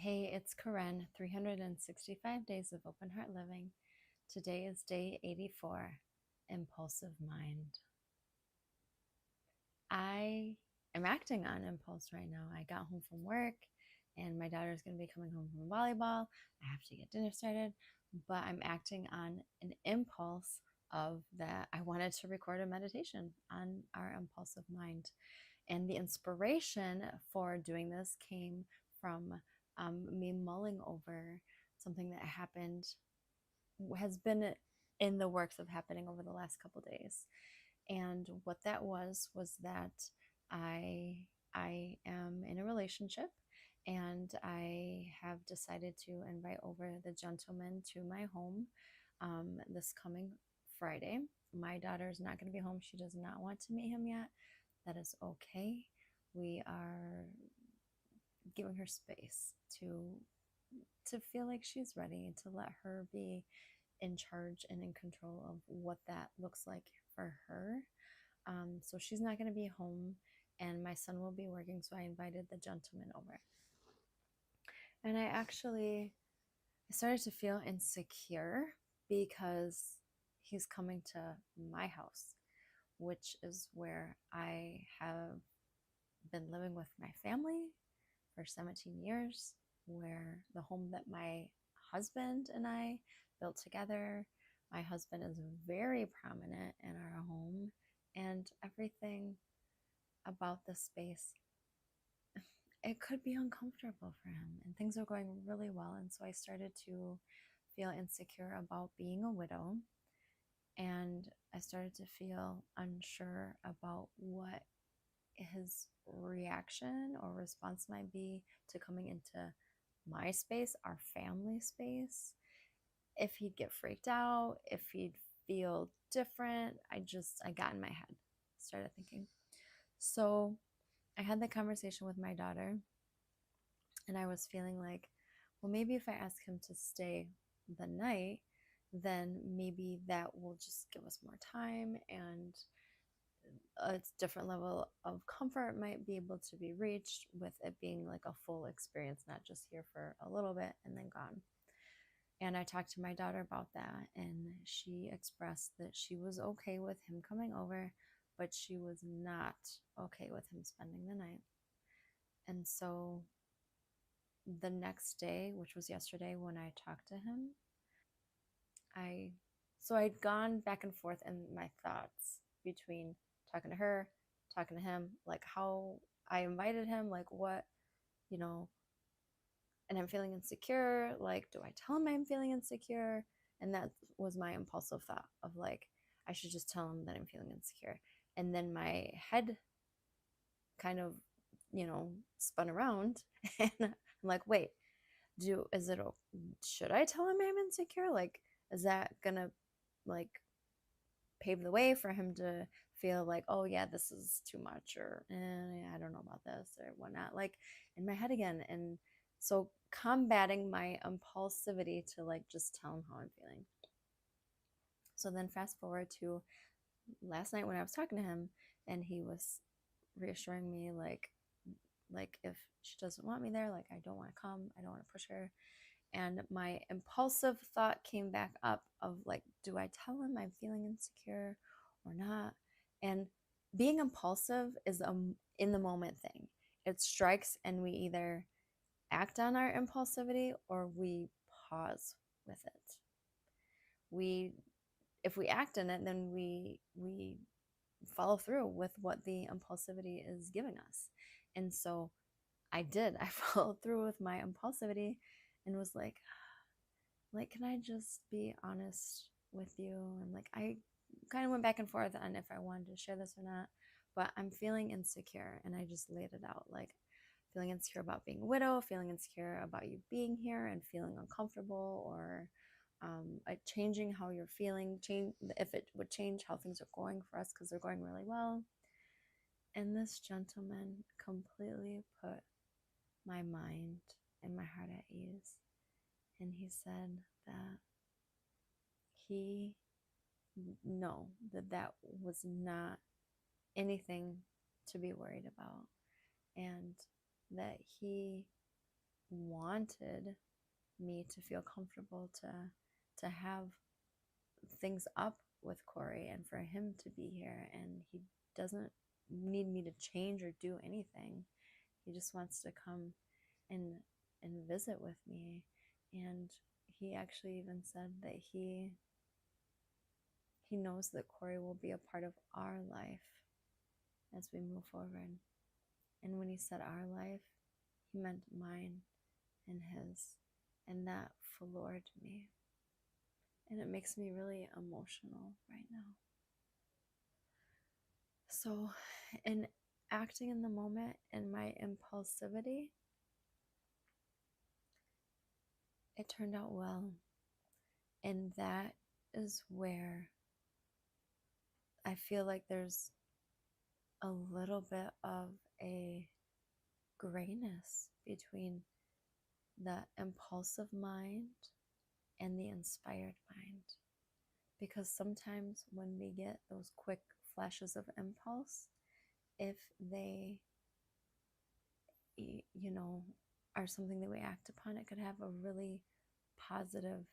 Hey, it's Korinn, 365 Days of Open Heart Living. Today is day 84, Impulsive Mind. I am acting on impulse right now. I got home from work and my daughter's going to be coming home from volleyball. I have to get dinner started, but I'm acting on an impulse of that I wanted to record a meditation on our impulsive mind. And the inspiration for doing this came from me mulling over something that has been in the works of happening over the last couple days. And what that was that I am in a relationship, and I have decided to invite over the gentleman to my home this coming Friday. My daughter is not going to be home. She does not want to meet him yet. That is okay. We are giving her space to feel like she's ready, to let her be in charge and in control of what that looks like for her. So she's not going to be home, and my son will be working, so I invited the gentleman over. And I started to feel insecure because he's coming to my house, which is where I have been living with my family for 17 years, where the home that my husband and I built together. My husband is very prominent in our home, and everything about the space, it could be uncomfortable for him, and things are going really well. And so I started to feel insecure about being a widow, and I started to feel unsure about what his reaction or response might be to coming into my space, our family space. If he'd get freaked out, if he'd feel different. I got in my head, started thinking. So I had the conversation with my daughter, and I was feeling like, well, maybe if I ask him to stay the night, then maybe that will just give us more time, and a different level of comfort might be able to be reached with it being like a full experience, not just here for a little bit and then gone. And I talked to my daughter about that, and she expressed that she was okay with him coming over, but she was not okay with him spending the night. And so the next day, which was yesterday when I talked to him, I'd gone back and forth in my thoughts between talking to her, talking to him, like how I invited him, like what, you know, and I'm feeling insecure. Like, do I tell him I'm feeling insecure? And that was my impulsive thought of like, I should just tell him that I'm feeling insecure. And then my head kind of, spun around and I'm like, wait, should I tell him I'm insecure? Like, is that gonna like pave the way for him to feel like, oh yeah, this is too much, or I don't know about this or whatnot, like in my head again. And so combating my impulsivity to like just tell him how I'm feeling. So then fast forward to last night when I was talking to him, and he was reassuring me like if she doesn't want me there, like I don't want to come, I don't want to push her. And my impulsive thought came back up of like, do I tell him I'm feeling insecure or not? And being impulsive is a in the moment thing. It strikes, and we either act on our impulsivity or we pause with it. We If we act in it, then we follow through with what the impulsivity is giving us. And so I did. I followed through with my impulsivity and was like, can I just be honest with you? And like, I kind of went back and forth on if I wanted to share this or not, but I'm feeling insecure. And I just laid it out, like feeling insecure about being a widow, feeling insecure about you being here and feeling uncomfortable, or changing how you're feeling, change if it would change how things are going for us, because they're going really well. And this gentleman completely put my mind and my heart at ease. And he said that he no, that was not anything to be worried about, and that he wanted me to feel comfortable to have things up with Corey and for him to be here, and he doesn't need me to change or do anything. He just wants to come and visit with me. And he actually even said that he knows that Corey will be a part of our life as we move forward. And when he said our life, he meant mine and his. And that floored me. And it makes me really emotional right now. So, in acting in the moment in my impulsivity, it turned out well. And that is where I feel like there's a little bit of a grayness between the impulsive mind and the inspired mind. Because sometimes when we get those quick flashes of impulse, if they, are something that we act upon, it could have a really positive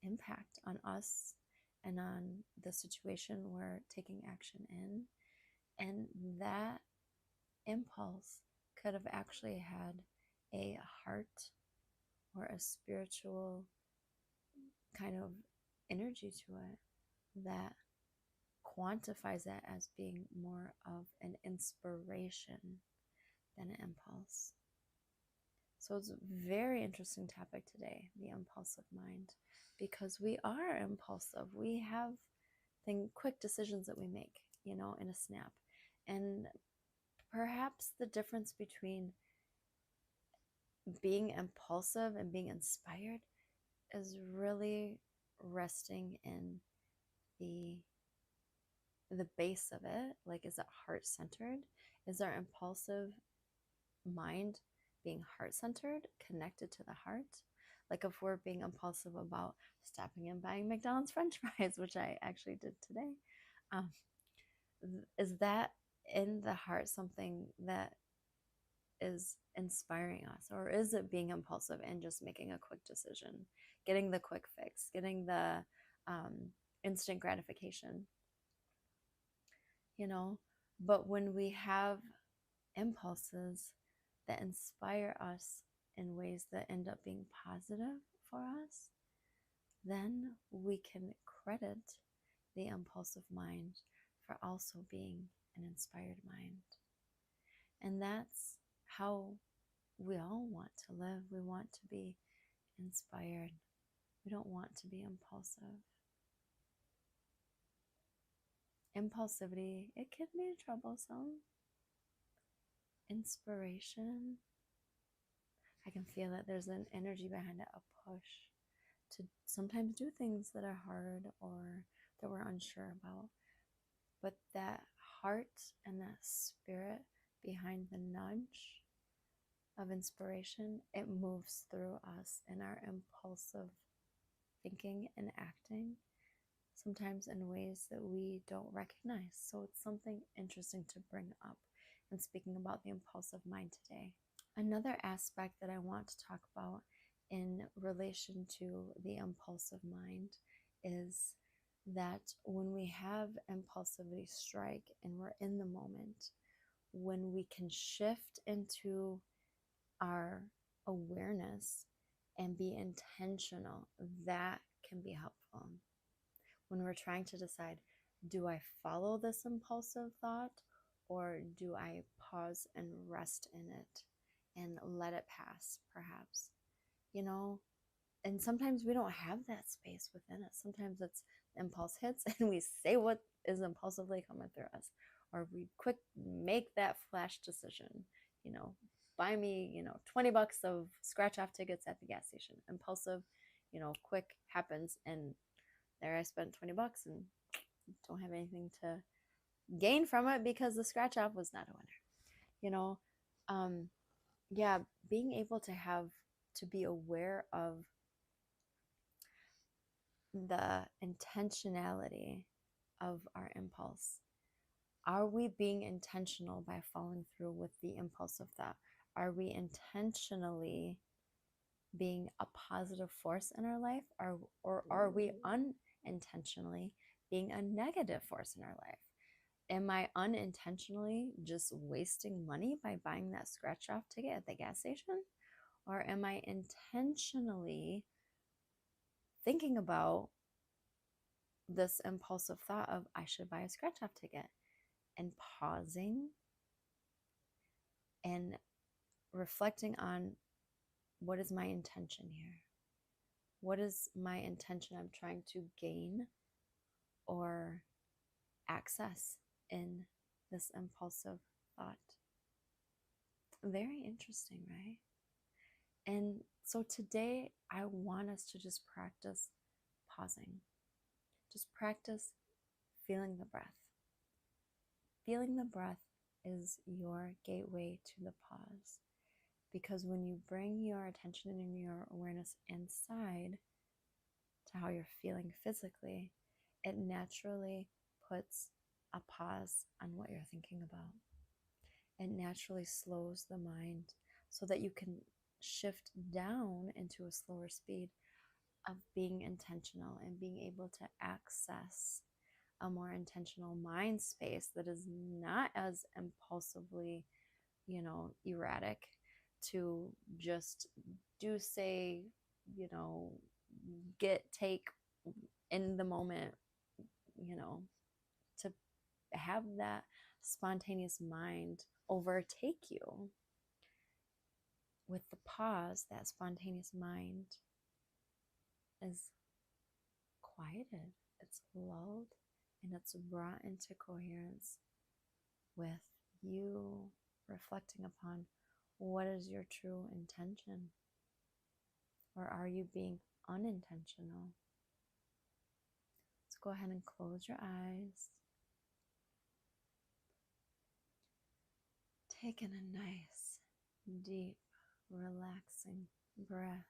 impact on us and on the situation we're taking action in. And that impulse could have actually had a heart or a spiritual kind of energy to it that quantifies it as being more of an inspiration than an impulse. So it's a very interesting topic today, the impulsive mind, because we are impulsive. We have quick decisions that we make, in a snap. And perhaps the difference between being impulsive and being inspired is really resting in the base of it. Like, is it heart-centered? Is our impulsive mind being heart-centered, connected to the heart? Like, if we're being impulsive about stopping and buying McDonald's French fries, which I actually did today, is that in the heart something that is inspiring us? Or is it being impulsive and just making a quick decision, getting the quick fix, getting the instant gratification? But when we have impulses that inspire us in ways that end up being positive for us, then we can credit the impulsive mind for also being an inspired mind. And that's how we all want to live. We want to be inspired. We don't want to be impulsive. Impulsivity, it can be troublesome. Inspiration, I can feel that there's an energy behind it, a push to sometimes do things that are hard or that we're unsure about. But that heart and that spirit behind the nudge of inspiration, it moves through us in our impulsive thinking and acting, sometimes in ways that we don't recognize. So it's something interesting to bring up in speaking about the impulsive mind today. Another aspect that I want to talk about in relation to the impulsive mind is that when we have impulsivity strike and we're in the moment, when we can shift into our awareness and be intentional, that can be helpful. When we're trying to decide, do I follow this impulsive thought or do I pause and rest in it and let it pass, perhaps? And sometimes we don't have that space within us. Sometimes it's impulse hits and we say what is impulsively coming through us, or we quick make that flash decision, buy me, $20 of scratch off tickets at the gas station. Impulsive, quick happens, and there I spent $20 and don't have anything to gain from it because the scratch off was not a winner. Being able to be aware of the intentionality of our impulse. Are we being intentional by following through with the impulsive thought? Are we intentionally being a positive force in our life, or are we unintentionally being a negative force in our life? Am I unintentionally just wasting money by buying that scratch off ticket at the gas station? Or am I intentionally thinking about this impulsive thought of I should buy a scratch off ticket, and pausing and reflecting on what is my intention here? What is my intention I'm trying to gain or access in this impulsive thought? Very interesting, right? And so today I want us to just practice pausing. Just practice feeling the breath. Feeling the breath is your gateway to the pause. Because when you bring your attention and your awareness inside to how you're feeling physically, it naturally puts a pause on what you're thinking about. It naturally slows the mind so that you can shift down into a slower speed of being intentional and being able to access a more intentional mind space that is not as impulsively, erratic, to just do, say, take in the moment, to have that spontaneous mind overtake you. With the pause, that spontaneous mind is quieted, it's lulled, and it's brought into coherence with you reflecting upon what is your true intention, or are you being unintentional? Let's go ahead and close your eyes. Take in a nice, deep, relaxing breath.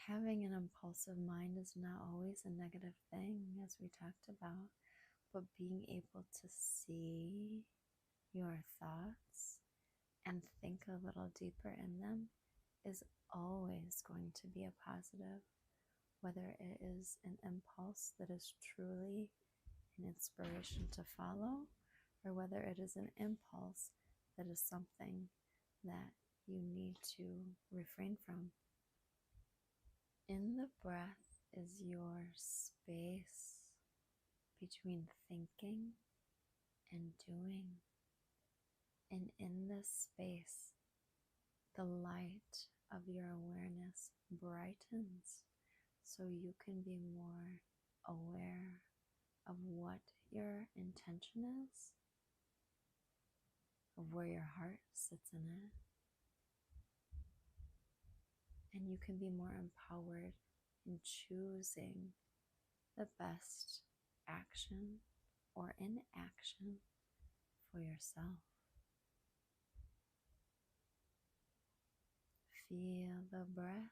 Having an impulsive mind is not always a negative thing, as we talked about, but being able to see your thoughts and think a little deeper in them is always going to be a positive, whether it is an impulse that is truly an inspiration to follow, or whether it is an impulse that is something that you need to refrain from. In the breath is your space between thinking and doing. And in this space, the light of your awareness brightens so you can be more aware of what your intention is, of where your heart sits in it. And you can be more empowered in choosing the best action or inaction for yourself. Feel the breath.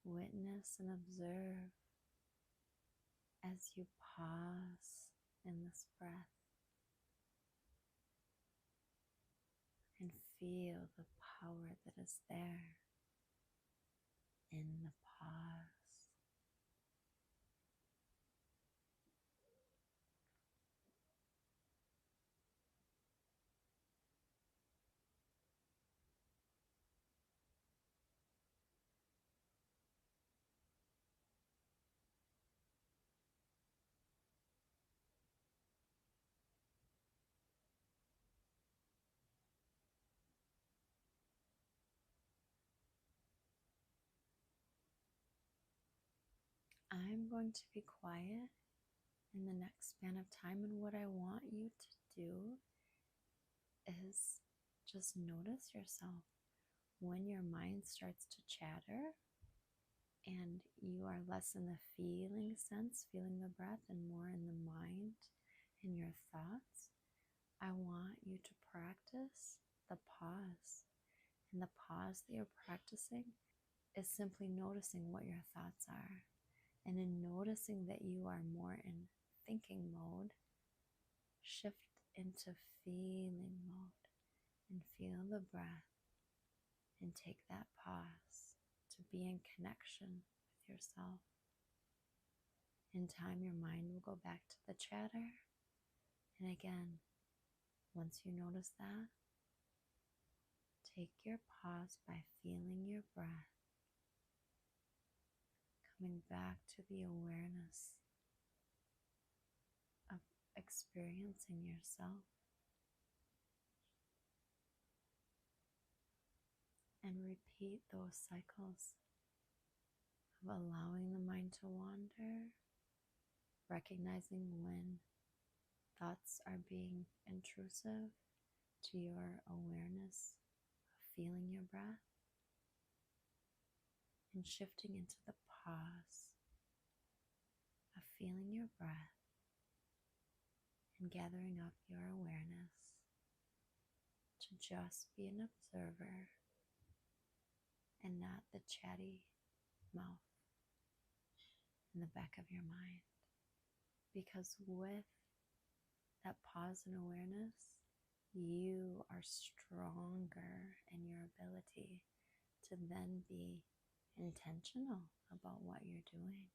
Witness and observe as you pause in this breath, and feel the power that is there in the pause. I'm going to be quiet in the next span of time, and what I want you to do is just notice yourself when your mind starts to chatter and you are less in the feeling sense, feeling the breath, and more in the mind and your thoughts. I want you to practice the pause. And the pause that you're practicing is simply noticing what your thoughts are. And in noticing that you are more in thinking mode, shift into feeling mode and feel the breath and take that pause to be in connection with yourself. In time, your mind will go back to the chatter. And again, once you notice that, take your pause by feeling your breath, coming back to the awareness of experiencing yourself, and repeat those cycles of allowing the mind to wander, recognizing when thoughts are being intrusive to your awareness of feeling your breath, and shifting into the pause of feeling your breath and gathering up your awareness to just be an observer and not the chatty mouth in the back of your mind. Because with that pause and awareness, you are stronger in your ability to then be intentional about what you're doing.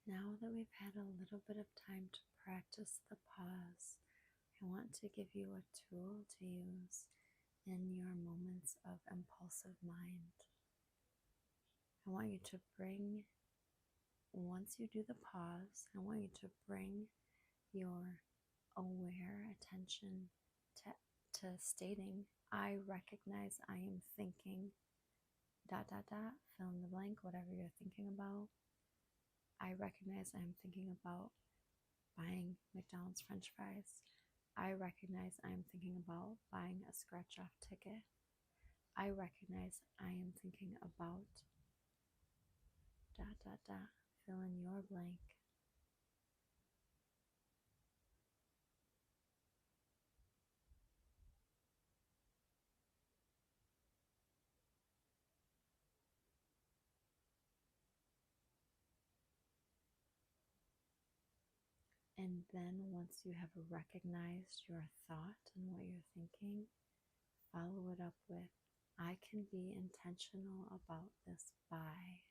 Now that we've had a little bit of time to practice the pause, I want to give you a tool to use in your moments of impulsive mind. I want you to bring, once you do the pause, I want you to bring your aware attention to stating, I recognize I am thinking, dot, dot, dot, fill in the blank, whatever you're thinking about. I recognize I'm thinking about buying McDonald's French fries. I recognize I am thinking about buying a scratch-off ticket. I recognize I am thinking about dot, dot, dot, fill in your blank. And then once you have recognized your thought and what you're thinking, follow it up with, I can be intentional about this by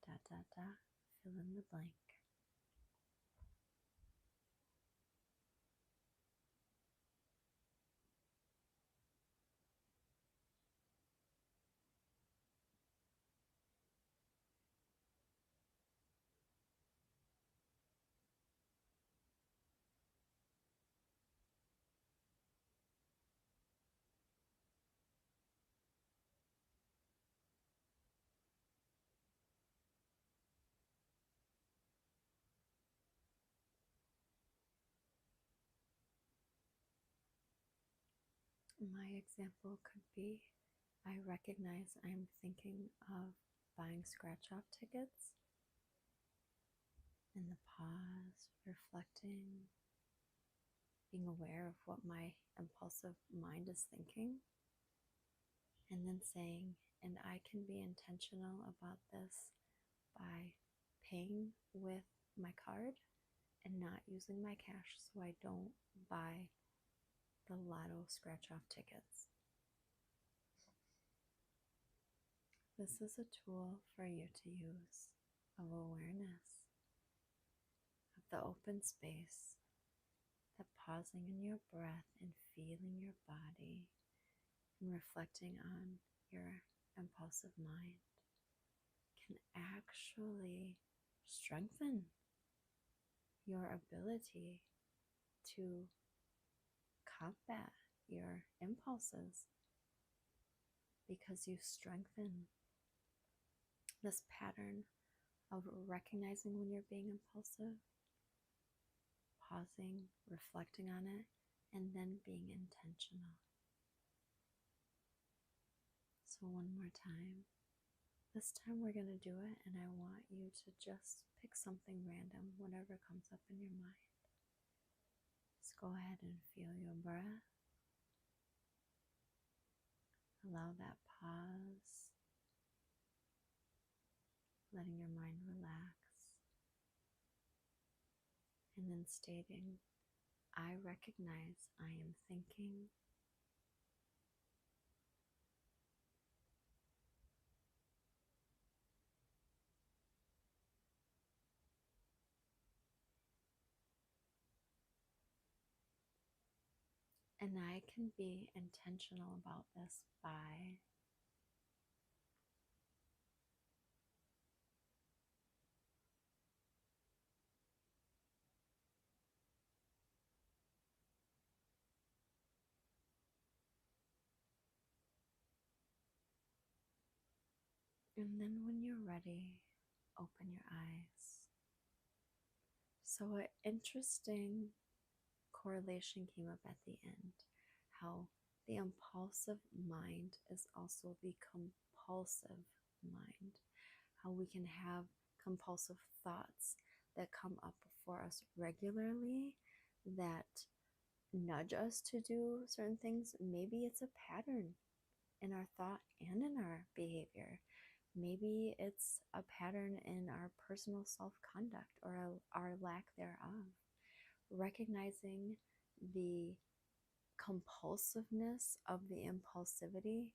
da da da, fill in the blank. My example could be, I recognize I'm thinking of buying scratch off tickets. In the pause, reflecting, being aware of what my impulsive mind is thinking, and then saying, and I can be intentional about this by paying with my card and not using my cash so I don't buy the lotto scratch off tickets. This is a tool for you to use of awareness, of the open space, that pausing in your breath and feeling your body and reflecting on your impulsive mind can actually strengthen your ability to combat your impulses, because you strengthen this pattern of recognizing when you're being impulsive, pausing, reflecting on it, and then being intentional. So one more time. This time we're going to do it, and I want you to just pick something random, whatever comes up in your mind. Just go ahead and feel your breath. Allow that pause, letting your mind relax, and then stating, I recognize I am thinking. And I can be intentional about this by, and then when you're ready, open your eyes. So an interesting correlation came up at the end, how the impulsive mind is also the compulsive mind, how we can have compulsive thoughts that come up for us regularly that nudge us to do certain things. Maybe it's a pattern in our thought and in our behavior. Maybe it's a pattern in our personal self-conduct or our lack thereof. Recognizing the compulsiveness of the impulsivity,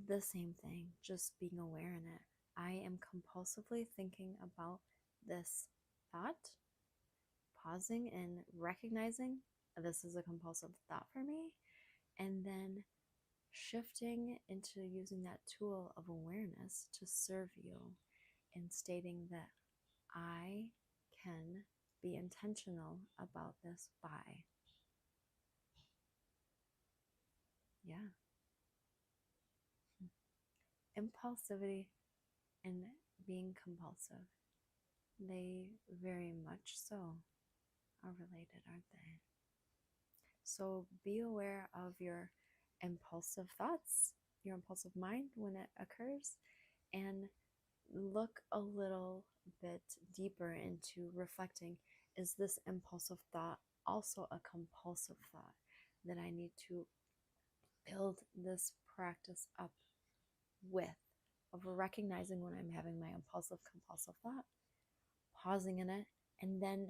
the same thing, just being aware in it. I am compulsively thinking about this thought, pausing and recognizing this is a compulsive thought for me, and then shifting into using that tool of awareness to serve you and stating that I can be intentional about this by, yeah, impulsivity and being compulsive. They very much so are related, aren't they? So be aware of your impulsive thoughts, your impulsive mind when it occurs, and look a little bit deeper into reflecting, is this impulsive thought also a compulsive thought that I need to build this practice up with, of recognizing when I'm having my impulsive compulsive thought, pausing in it, and then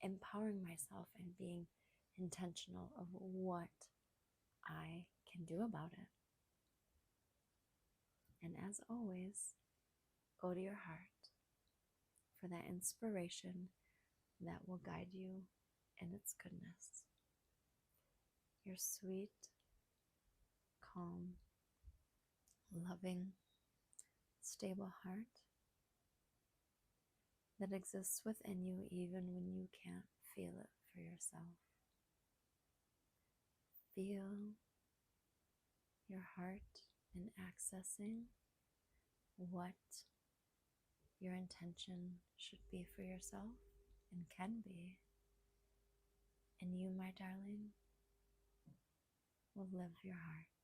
empowering myself and being intentional of what I can do about it. And as always, go to your heart for that inspiration that will guide you in its goodness. Your sweet, calm, loving, stable heart that exists within you even when you can't feel it for yourself. Feel your heart in accessing what your intention should be for yourself and can be. And you, my darling, will live your heart.